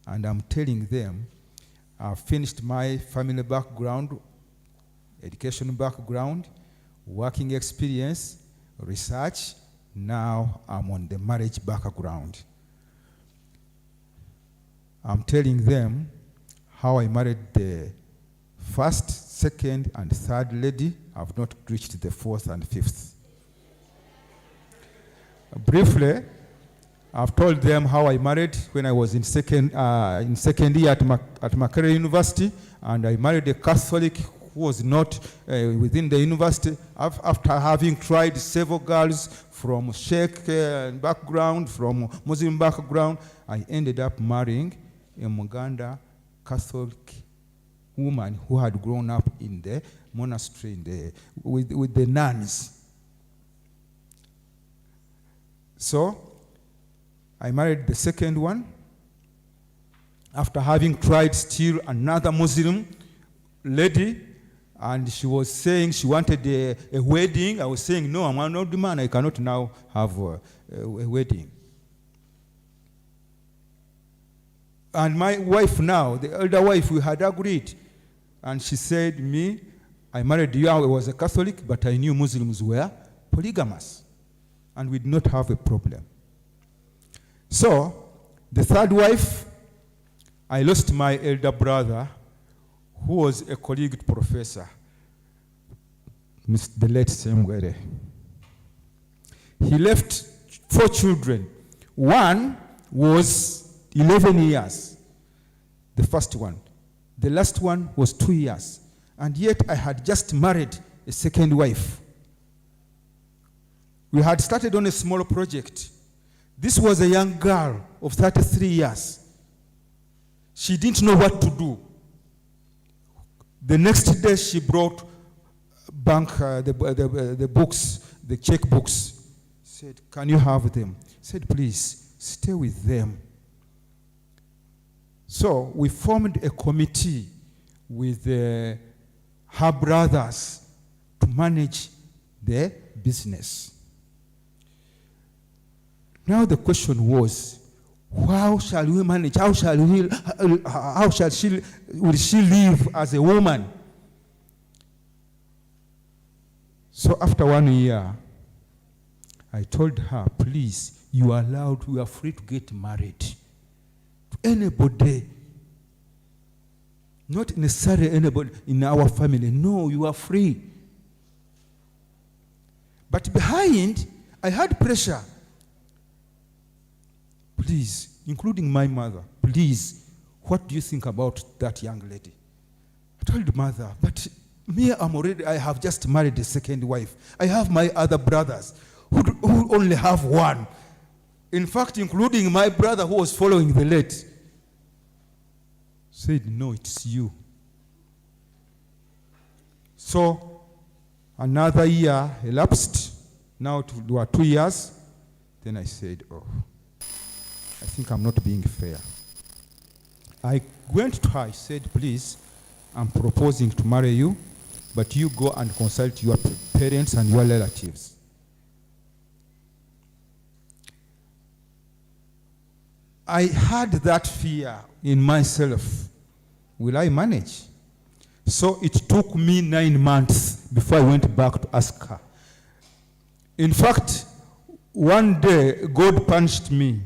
and I'm telling them, I've finished my family background, education background, working experience, research. Now I'm on the marriage background. I'm telling them how I married the first, second, and third lady. I've not reached the fourth and fifth. Briefly, I've told them how I married when I was in second year at Makerere University, and I married a Catholic who was not within the university. After having tried several girls from Sheikh background, from Muslim background, I ended up marrying a Muganda Catholic woman who had grown up in the monastery with the nuns. So I married the second one after having tried still another Muslim lady, and she was saying she wanted a wedding. I was saying, no, I'm an old man, I cannot now have a wedding. And my wife now, the elder wife, we had agreed. And she said, I married you, I was a Catholic, but I knew Muslims were polygamous. And we did not have a problem. So, the third wife, I lost my elder brother, who was a colleague professor, the late Semwere. He left 4 children. One was 11 years, the first one. The last one was 2 years. And yet I had just married a second wife. We had started on a small project. This was a young girl of 33 years. She didn't know what to do. The next day she brought the books, the checkbooks. Said, can you have them? Said, please, stay with them. So we formed a committee with her brothers to manage the business. Now the question was, how shall we manage? Will she live as a woman? So after 1 year, I told her, please, you are free to get married to anybody. Not necessarily anybody in our family. No, you are free. But behind, I had pressure. Please, including my mother, please, what do you think about that young lady? I told mother, but I have just married a second wife. I have my other brothers who only have one. In fact, including my brother who was following the late. Said, no, it's you. So, another year elapsed. Now it were 2 years. Then I said, oh, I think I'm not being fair. I went to her, I said, please, I'm proposing to marry you, but you go and consult your parents and your relatives. I had that fear in myself. Will I manage? So it took me 9 months before I went back to ask her. In fact, one day, God punished me.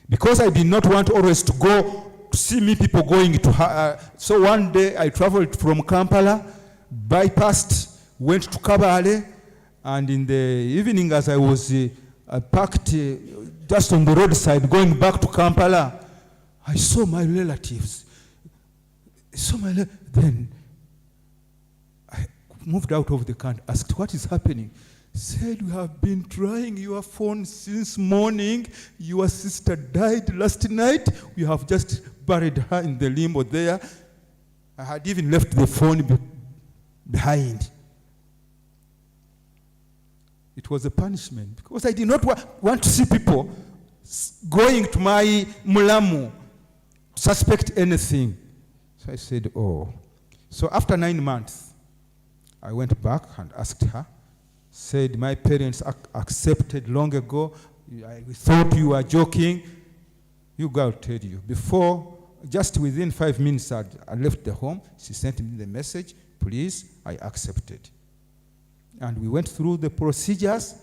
Because I did not want always to go to see me people going to her. So one day I traveled from Kampala, bypassed, went to Kabale, and in the evening as I was parked just on the roadside going back to Kampala, I saw my relatives. Then I moved out of the car and asked, what is happening? Said, we have been trying your phone since morning. Your sister died last night. We have just buried her in the limbo there. I had even left the phone behind. It was a punishment because I did not want to see people going to my mulamu to suspect anything. So I said, oh. So after 9 months, I went back and asked her. Said, my parents accepted long ago. I thought you were joking. You girl tell you. Before, just within 5 minutes I left the home, she sent me the message, please, I accepted. And we went through the procedures.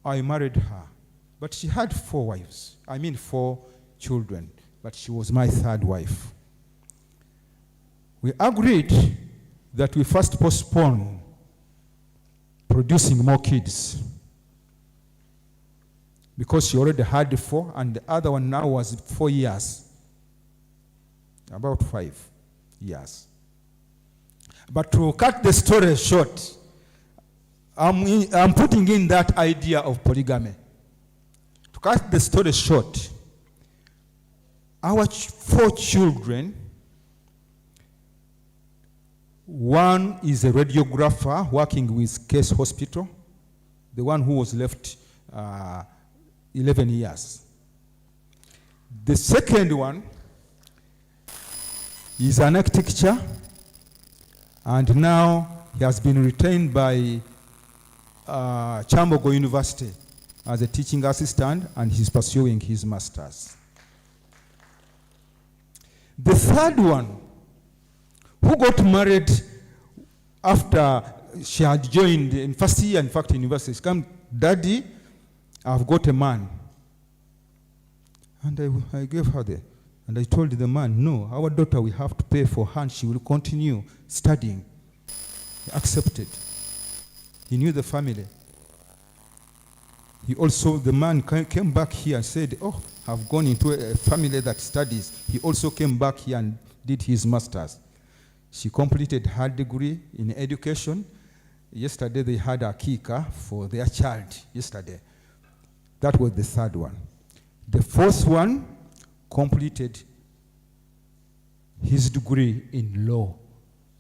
I married her. But she had 4 children. But she was my 3rd wife. We agreed that we first postpone producing more kids, because she already had 4, and the other one now was 4 years, about 5 years. But to cut the story short, I'm putting in that idea of polygamy. To cut the story short, our 4 children, one is a radiographer working with Case Hospital, the one who was left 11 years. The second one is an architecture, and now he has been retained by Chambogo University as a teaching assistant, and he's pursuing his master's. The third one, who got married after she had joined in first year, in fact, in university, she came, Daddy, I've got a man. And I gave her and I told the man, no, our daughter, we have to pay for her, and she will continue studying. He accepted. He knew the family. The man came back here and said, oh, I've gone into a family that studies. He also came back here and did his master's. She completed her degree in education. Yesterday they had a kika for their child, yesterday. That was the third one. The fourth one completed his degree in law.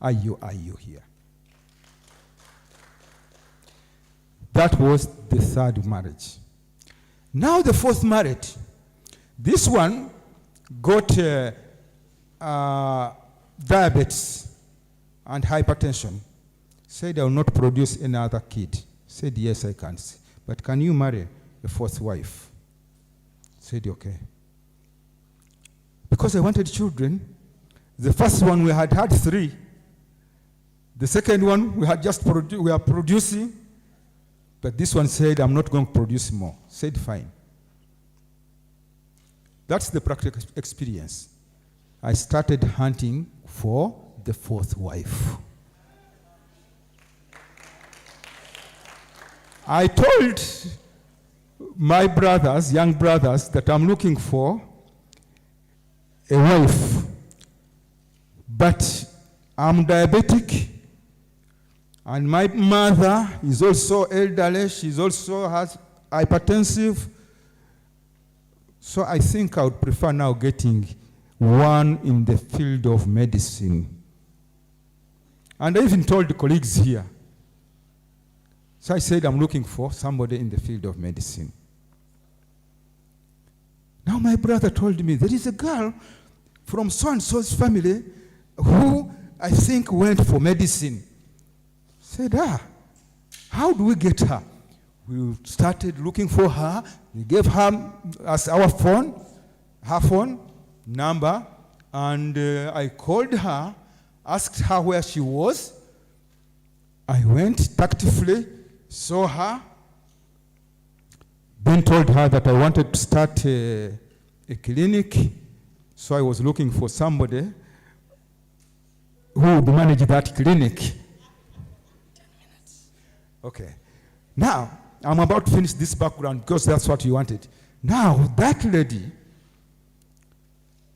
Are you here? That was the third marriage. Now the fourth marriage. This one got diabetes and hypertension. Said, I will not produce any other kid. Said, yes, I can. But can you marry a fourth wife? Said, okay. Because I wanted children. The first one we had 3. The second one we had we are producing. But this one said, I'm not going to produce more. Said, fine. That's the practical experience. I started hunting for the fourth wife. I told my brothers, young brothers, that I'm looking for a wife, but I'm diabetic, and my mother is also elderly. She also has hypertensive. So I think I would prefer now getting one in the field of medicine. And I even told the colleagues here. So I said, I'm looking for somebody in the field of medicine. Now my brother told me, there is a girl from so-and-so's family who I think went for medicine. I said, how do we get her? We started looking for her. We gave her as our phone, her phone number, and I called her, asked her where she was. I went tactfully, saw her, then told her that I wanted to start a clinic. So I was looking for somebody who would manage that clinic. 10 minutes. Okay. Now, I'm about to finish this background because that's what you wanted. Now, that lady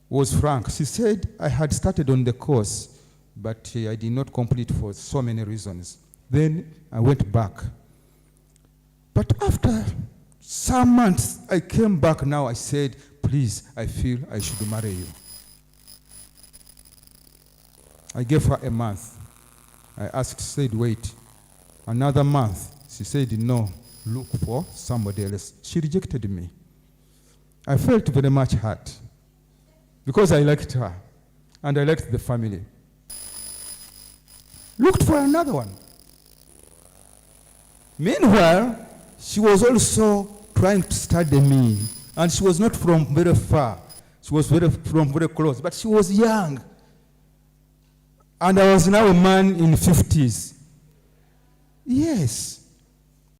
was frank. She said, I had started on the course, but I did not complete for so many reasons. Then I went back. But after some months, I came back now. I said, please, I feel I should marry you. I gave her a month. I asked, said, wait. Another month. She said, no, look for somebody else. She rejected me. I felt very much hurt because I liked her and I liked the family. Looked for another one. Meanwhile, she was also trying to study me, and she was not from very far. She was very close, but she was young. And I was now a man in 50s. Yes.